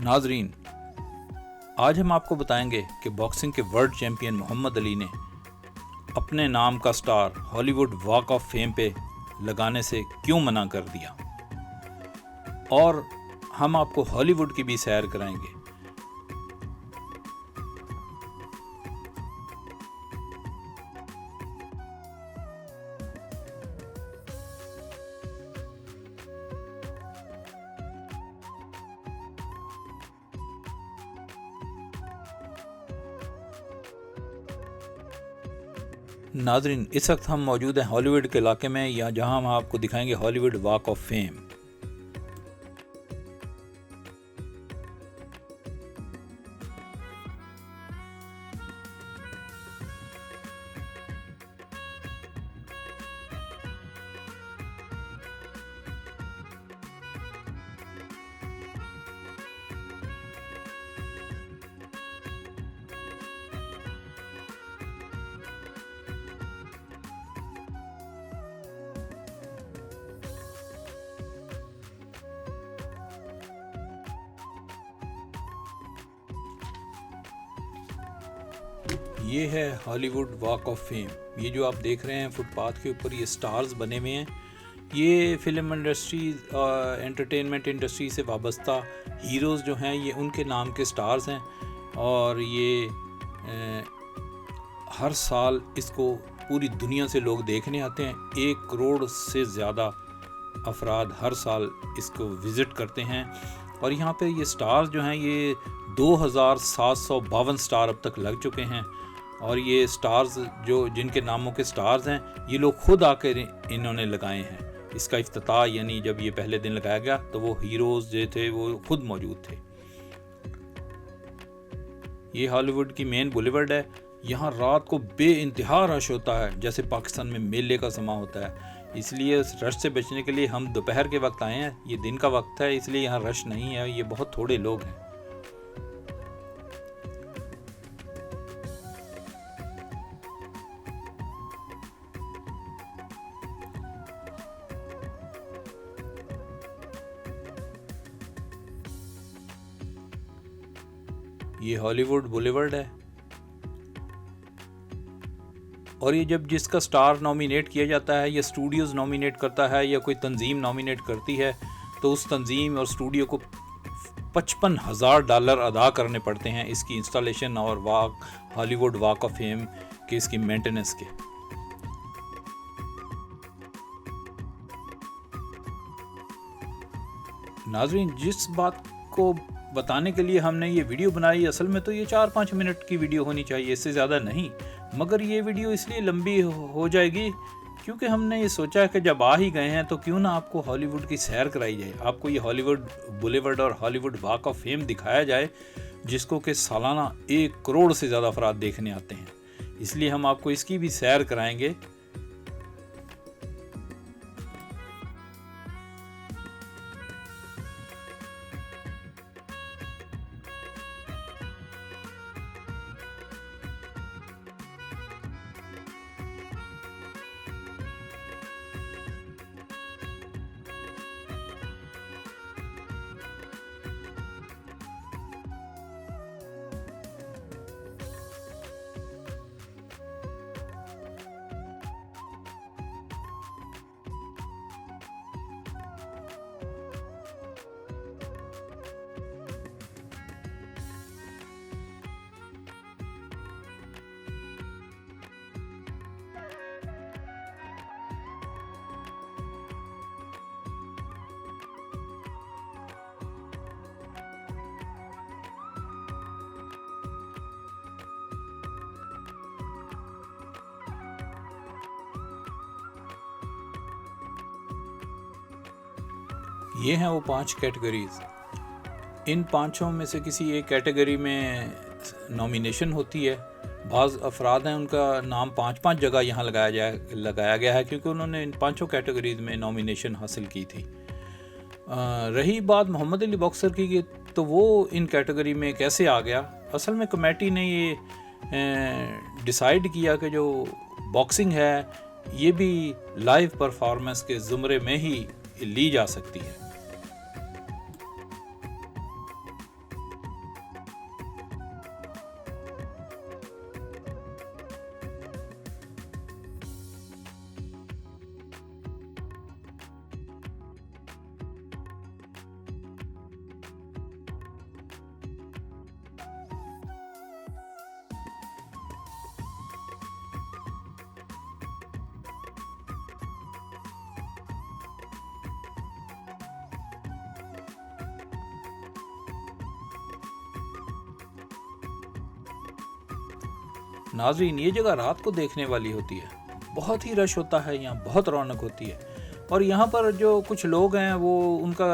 नाजरीन, आज हम आपको बताएंगे कि बॉक्सिंग के वर्ल्ड चैंपियन मोहम्मद अली ने अपने नाम का star Hollywood walk of fame पे लगाने से क्यों मना कर दिया, और हम आपको हॉलीवुड की भी सैर कराएंगे। नाजरीन, इस वक्त हम मौजूद हैं हॉलीवुड के इलाके में, या जहां हम आपको दिखाएंगे हॉलीवुड वॉक ऑफ फेम। ये है हॉलीवुड वॉक ऑफ फेम। ये जो आप देख रहे हैं फुटपाथ के ऊपर ये स्टार्स बने हुए हैं, ये फिल्म इंडस्ट्री एंटरटेनमेंट इंडस्ट्री से वाबस्ता हीरोज़ जो हैं, ये उनके नाम के स्टार्स हैं। और ये हर साल इसको पूरी दुनिया से लोग देखने आते हैं। 1 करोड़ से ज़्यादा अफराद हर साल इसको विज़िट करते हैं। और यहाँ पे ये स्टार्स जो हैं, ये 2752 स्टार अब तक लग चुके हैं। और ये स्टार्स जो जिनके नामों के स्टार्स हैं, ये लोग खुद आकर इन्होंने लगाए हैं। इसका इफ्तिताह यानी जब ये पहले दिन लगाया गया तो वो हीरोज़ जो थे वो खुद मौजूद थे। ये हॉलीवुड की मेन बुलेवर्ड है। यहाँ रात को बेइंतहा रश होता है, जैसे पाकिस्तान में मेले का समा होता है। इसलिए उस रश से बचने के लिए हम दोपहर के वक्त आए हैं। ये दिन का वक्त है, इसलिए यहाँ रश नहीं है, ये बहुत थोड़े लोग हैं। ये हॉलीवुड बुलेवर्ड है। और ये जब जिसका स्टार नॉमिनेट किया जाता है, या स्टूडियोज़ नॉमिनेट करता है, या कोई तंजीम नॉमिनेट करती है, तो उस तंजीम और स्टूडियो को $55,000 अदा करने पड़ते हैं इसकी इंस्टॉलेशन और हॉलीवुड वॉक ऑफ फेम के इसकी मेंटेनेंस के। नाज़रीन, जिस बात को बताने के लिए हमने ये वीडियो बनाई, असल में तो ये 4-5 मिनट की वीडियो होनी चाहिए, इससे ज़्यादा नहीं। मगर ये वीडियो इसलिए लंबी हो जाएगी क्योंकि हमने ये सोचा कि जब आ ही गए हैं तो क्यों ना आपको हॉलीवुड की सैर कराई जाए, आपको ये हॉलीवुड बुलेवर्ड और हॉलीवुड वॉक ऑफ फेम दिखाया जाए, जिसको कि सालाना 1 करोड़ से ज़्यादा अफराद देखने आते हैं। इसलिए हम आपको इसकी भी सैर कराएंगे। ये हैं वो 5 कैटेगरीज। इन 5 में से किसी एक कैटेगरी में नॉमिनेशन होती है। बाज़ अफराद हैं, उनका नाम 5-5 जगह यहाँ लगाया गया है क्योंकि उन्होंने इन 5 कैटेगरीज में नॉमिनेशन हासिल की थी। रही बात मोहम्मद अली बॉक्सर की, तो वो इन कैटेगरी में कैसे आ गया। असल में कमेटी ने ये डिसाइड किया कि जो बॉक्सिंग है ये भी लाइव परफॉर्मेंस के ज़ुमरे में ही ली जा सकती है। नाजरीन, ये जगह रात को देखने वाली होती है, बहुत ही रश होता है यहाँ, बहुत रौनक होती है। और यहाँ पर जो कुछ लोग हैं वो उनका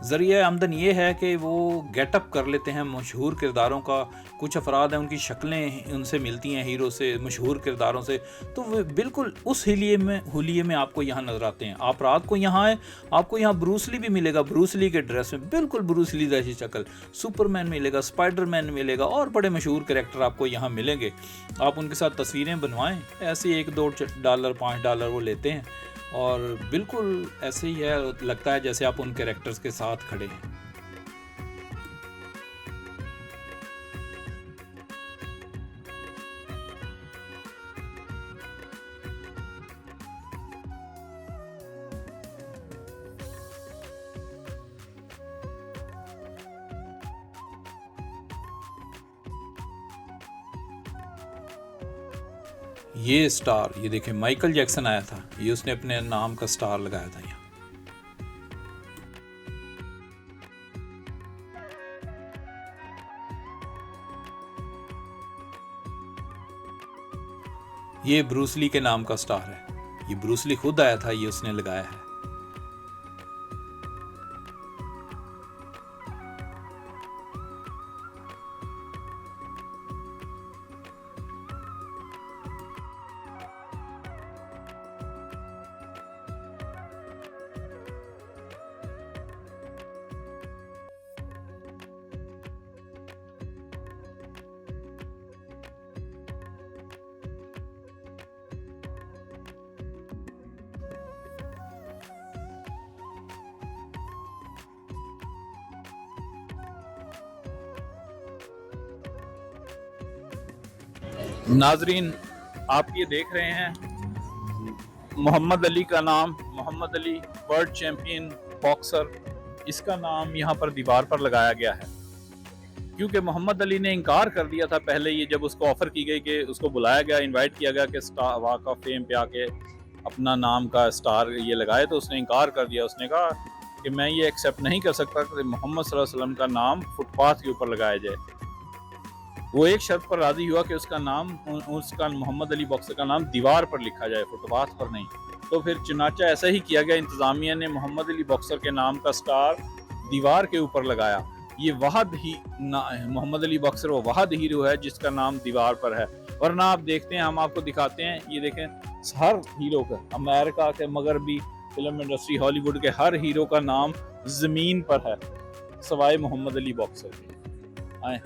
ज़रिया आमदन ये है कि वो गेटअप कर लेते हैं मशहूर किरदारों का। कुछ अफराद हैं उनकी शक्लें उनसे मिलती हैं, हीरो से, मशहूर किरदारों से, तो वो बिल्कुल उस हुलिये में आपको यहाँ नज़र आते हैं। आप रात को यहाँ आए, आपको यहाँ ब्रूस ली भी मिलेगा, ब्रूस ली के ड्रेस में, बिल्कुल ब्रूस ली जैसी शक्ल। सुपरमैन मिलेगा, स्पाइडरमैन मिलेगा और बड़े मशहूर कैरेक्टर आपको यहाँ मिलेंगे। आप उनके साथ तस्वीरें बनवाएं, ऐसे $1-2 $5 वो लेते हैं और बिल्कुल ऐसे ही है, लगता है जैसे आप उन कैरेक्टर्स के साथ खड़े हैं। ये स्टार, ये देखें, माइकल जैक्सन आया था, ये उसने अपने नाम का स्टार लगाया था यहाँ। ये ब्रूस ली के नाम का स्टार है, ये ब्रूस ली खुद आया था, ये उसने लगाया है। नाजरीन, आप ये देख रहे हैं मोहम्मद अली का नाम, Muhammad Ali world champion boxer, इसका नाम यहाँ पर दीवार पर लगाया गया है क्योंकि मोहम्मद अली ने इनकार कर दिया था पहले, ये जब उसको ऑफ़र की गई कि उसको बुलाया गया, इनवाइट किया गया कि स्टार वॉक ऑफ फेम पे आके अपना नाम का स्टार ये लगाए, तो उसने इनकार कर दिया। उसने कहा कि मैं ये एक्सेप्ट नहीं कर सकता कि मोहम्मद सल्लल्लाहु अलैहि वसल्लम का नाम फुटपाथ के ऊपर लगाया जाए। वो एक शर्त पर राजी हुआ कि उसका मोहम्मद अली बॉक्सर का नाम दीवार पर लिखा जाए, फुटपाथ पर नहीं। तो फिर चुनाचा ऐसा ही किया गया, इंतज़ामिया ने मोहम्मद अली बॉक्सर के नाम का स्टार दीवार के ऊपर लगाया। ये वाहद ही मोहम्मद अली बॉक्सर वो वाहद हीरो है जिसका नाम दीवार पर है, वरना आप देखते हैं, हम आपको दिखाते हैं, ये देखें, हर हीरो का, अमेरिका के मगरबी फिल्म इंडस्ट्री हॉलीवुड के हर हीरो का नाम ज़मीन पर है सवाए मोहम्मद अली बॉक्सर के। आए,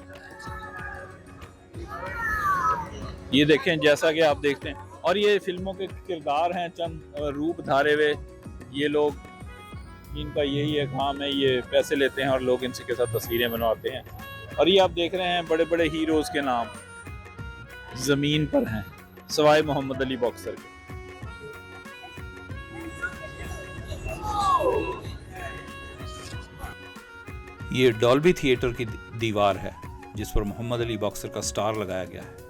ये देखें, जैसा कि आप देखते हैं, और ये फिल्मों के किरदार हैं, चंद रूप धारे हुए ये लोग, इनका यही एक काम है, ये पैसे लेते हैं और लोग इनसे के साथ तस्वीरें बनवाते हैं। और ये आप देख रहे हैं बड़े बड़े हीरोज़ के नाम ज़मीन पर हैं सवाए मोहम्मद अली बॉक्सर के। ये डॉल्बी थिएटर की दीवार है जिस पर मोहम्मद अली बॉक्सर का स्टार लगाया गया है।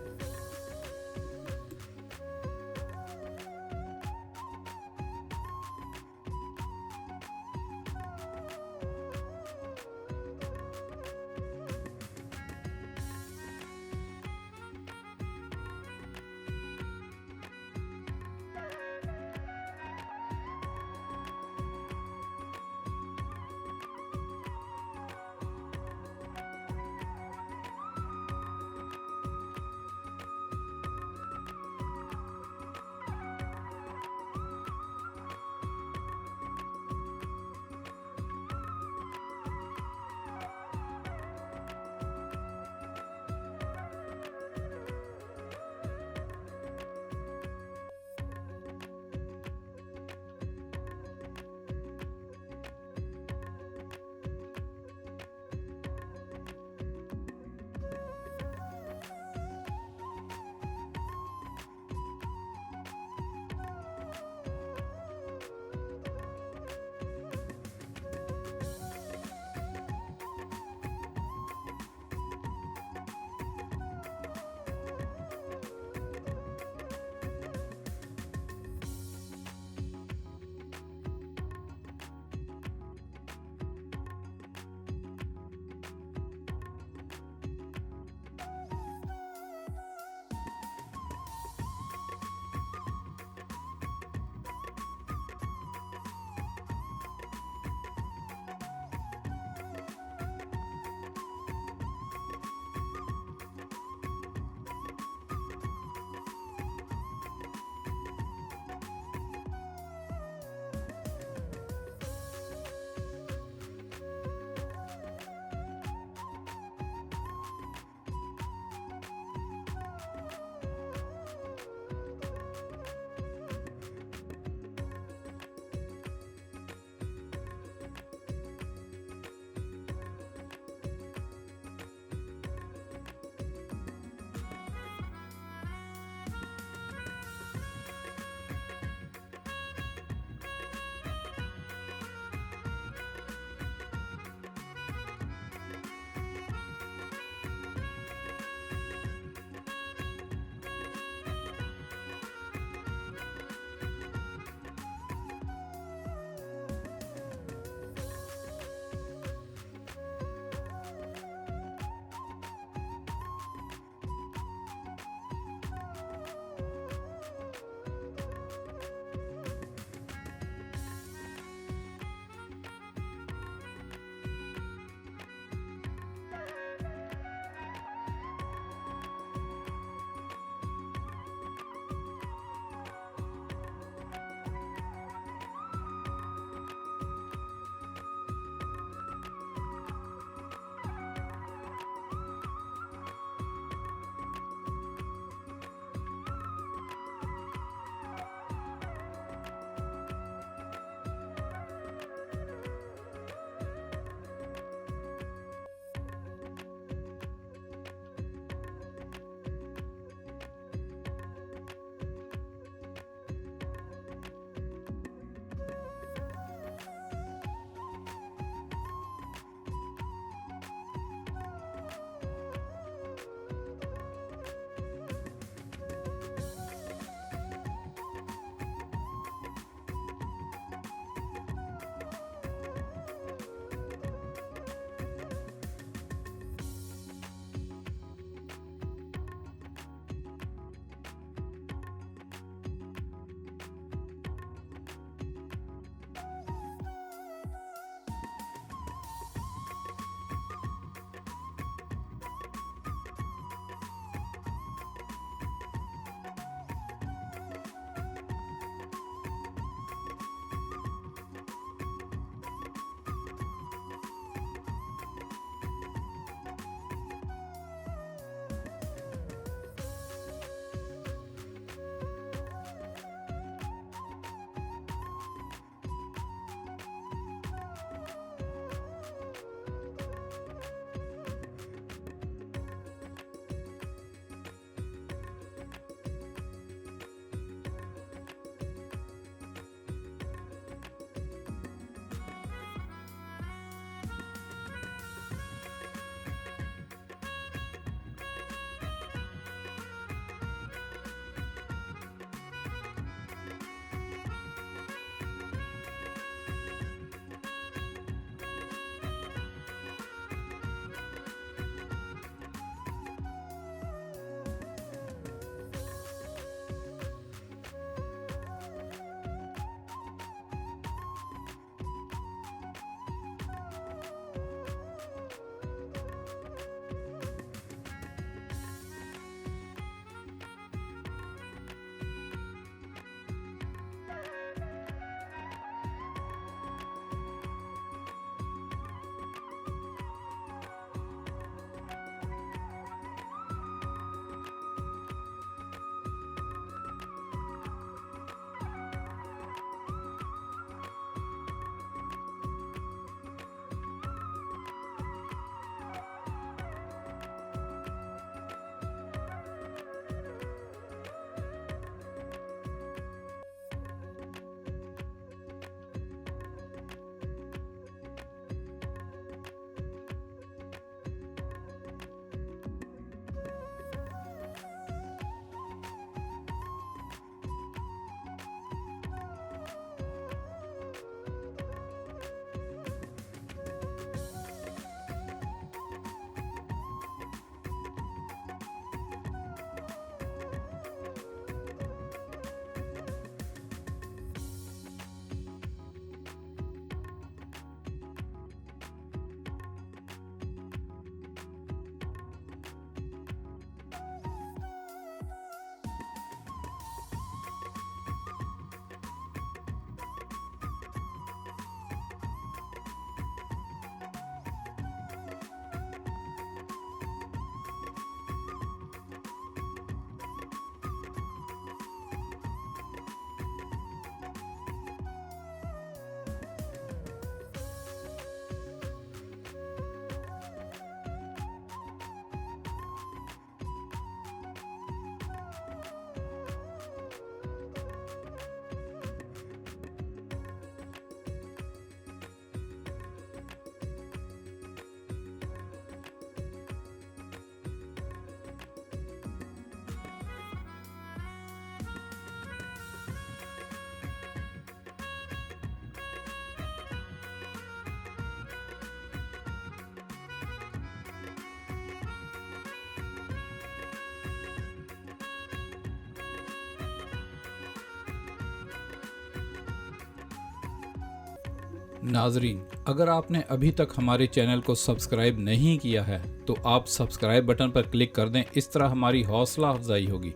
नाजरीन, अगर आपने अभी तक हमारे चैनल को सब्सक्राइब नहीं किया है तो आप सब्सक्राइब बटन पर क्लिक कर दें। इस तरह हमारी हौसला अफजाई होगी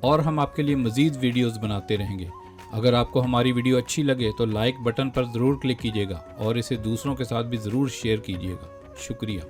और हम आपके लिए मज़ीद वीडियोस बनाते रहेंगे। अगर आपको हमारी वीडियो अच्छी लगे तो लाइक बटन पर ज़रूर क्लिक कीजिएगा और इसे दूसरों के साथ भी ज़रूर शेयर कीजिएगा। शुक्रिया।